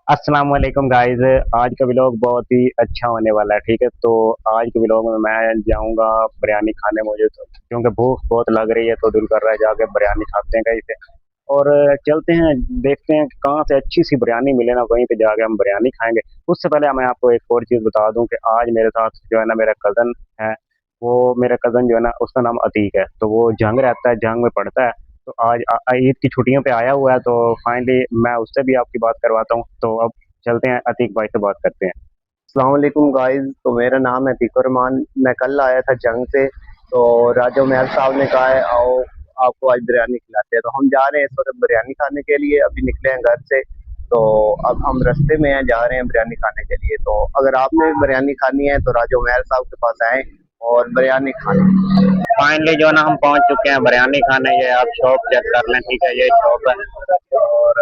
अस्सलाम वालेकुम गाइस। आज का व्लॉग बहुत ही अच्छा होने वाला है। ठीक है, तो आज के व्लॉग में मैं जाऊंगा बिरयानी खाने। मुझे तो क्योंकि भूख बहुत लग रही है तो दिल कर रहा है जाके बिरयानी खाते हैं कहीं से। और चलते हैं, देखते हैं कि कहाँ से अच्छी सी बिरयानी मिले ना, वहीं पे जाके हम बिरयानी खाएंगे। उससे पहले मैं आपको एक और चीज़ बता दूं कि आज मेरे साथ जो है ना मेरा कज़न है। वो मेरा कज़न जो है ना उसका नाम अतीक है, तो वो जंग रहता है, जंग में पढ़ता है। तो आज ईद की छुट्टियों पे आया हुआ है, तो फाइनली मैं उससे भी आपकी बात करवाता हूँ। तो अब चलते हैं, अतीक भाई से बात करते हैं। अस्सलाम वालेकुम गाइस। तो मेरा नाम है तिकुरमान। मैं कल आया था जंग से। तो राजो महल साहब ने कहा है आओ आपको आज बिरयानी खिलाते हैं, तो हम जा रहे हैं इस वक्त बिरयानी खाने के लिए। अभी निकले हैं घर से, तो अब हम रास्ते में हैं, जा रहे हैं बिरयानी खाने के लिए। तो अगर आपने बिरयानी खानी है तो राजो महल साहब के पास आए और बिरयानी खाएं। फाइनली जो है ना हम पहुंच चुके हैं बिरयानी खाने। ये आप शॉप चेक कर लें, ठीक है, ये शॉप है। और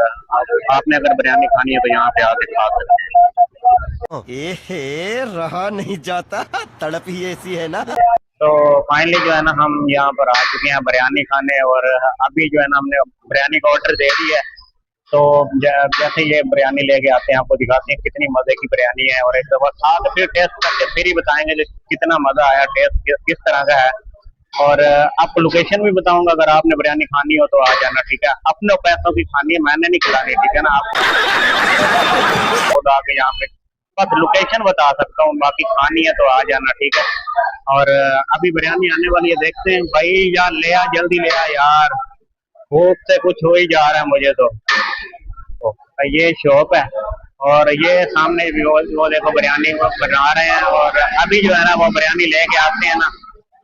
आपने अगर बिरयानी खानी है तो यहाँ पे आके खा सकते हैं। रहा नहीं जाता, तड़प ही ऐसी है ना। तो फाइनली जो है ना हम यहाँ पर आ चुके हैं बिरयानी खाने। और अभी जो है ना हमने बिरयानी का ऑर्डर दे दिया है। तो जैसे ये बिरयानी लेके आते हैं, आपको दिखाते हैं कितनी मजे की बिरयानी है। और एक दफा खा के फिर टेस्ट करके फिर ही बताएंगे कि कितना मजा आया, टेस्ट किस तरह का है। और आपको लोकेशन भी बताऊंगा, अगर आपने बिरयानी खानी हो तो आ जाना, ठीक है। अपने पैसों की खानी है, मैंने नहीं खिलानी, ठीक है ना। आप खुद आके यहाँ पे बस लोकेशन बता सकता हूँ, बाकी खानी है तो आ जाना, ठीक है। और अभी बिरयानी आने वाली है, देखते हैं भाई। यार ले आ, जल्दी ले आ यार, भूख से कुछ हो ही जा रहा है मुझे तो। ये शॉप है और ये सामने भी वो देखो बिरयानी वो बना रहे हैं। और अभी जो है ना वो बिरयानी लेके आते हैं ना,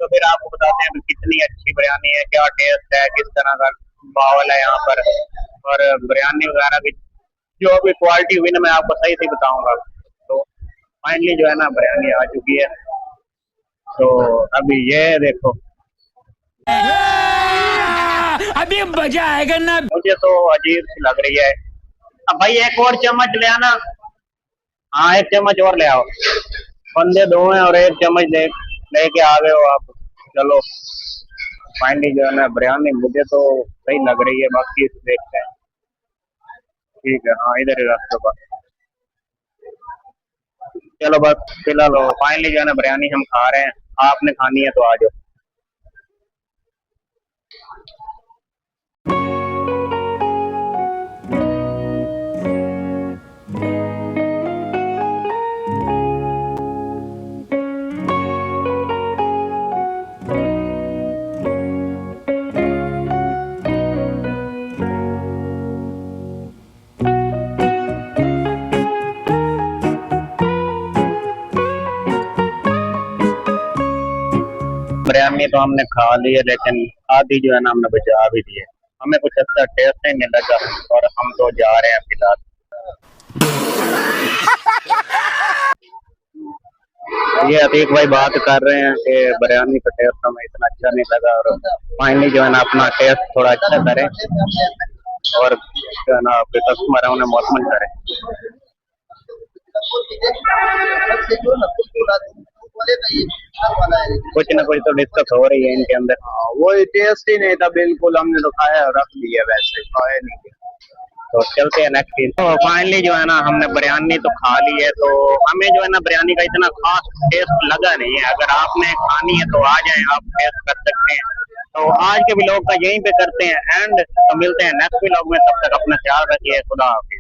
तो फिर आपको बताते हैं कि कितनी अच्छी बिरयानी है, क्या टेस्ट है, किस तरह का माहौल है यहाँ पर। और बिरयानी वगैरह की जो भी क्वालिटी हुई ना, मैं आपको सही से बताऊंगा। तो फाइनली जो है ना बिरयानी आ चुकी है। तो अभी ये देखो, अभी मजा आएगा ना। मुझे तो अजीब सी लग रही है। अब भाई एक और चम्मच ले आना। हाँ, एक चम्मच और ले आओ। बंदे दो हैं और एक चम्मच लेके आ गए हो आप। चलो, फाइनली जो है ना बिरयानी मुझे तो सही लग रही है, बाकी देखते हैं। ठीक है, हाँ इधर ही रास्ते पर। चलो बस फिलहाल फाइनली जो है ना बिरयानी हम खा रहे हैं। आपने खानी है तो आ जाओ। बिरयानी तो हमने खा ली है, लेकिन आधी जो है ना हमने बचा भी दी है। हमें कुछ अच्छा टेस्ट ही नहीं लगा और हम तो जा रहे हैं फिलहाल। ये अतीक भाई बात कर रहे हैं कि बिरयानी का टेस्ट हमें इतना अच्छा नहीं लगा। और फाइनली जो है ना अपना टेस्ट थोड़ा अच्छा करें और जो है ना आपके कस्टमर है उन्हें मुतमन करें। कुछ ना कुछ तो दिक्कत हो रही है इनके अंदर। वही टेस्ट ही नहीं था बिल्कुल। हमने तो खाया और रख लिया, वैसे खाया नहीं। तो चलते हैं नेक्स्ट चीज। तो फाइनली जो है ना हमने बिरयानी तो खा ली है। तो हमें जो है ना बिरयानी का इतना खास टेस्ट लगा नहीं है। अगर आपने खानी है तो आ जाएं, आप टेस्ट कर सकते हैं। तो आज के व्लॉग का यहीं पे करते हैं एंड। तो मिलते हैं नेक्स्ट व्लॉग में, तब तक अपना ख्याल रखिए। खुदा हाफिज।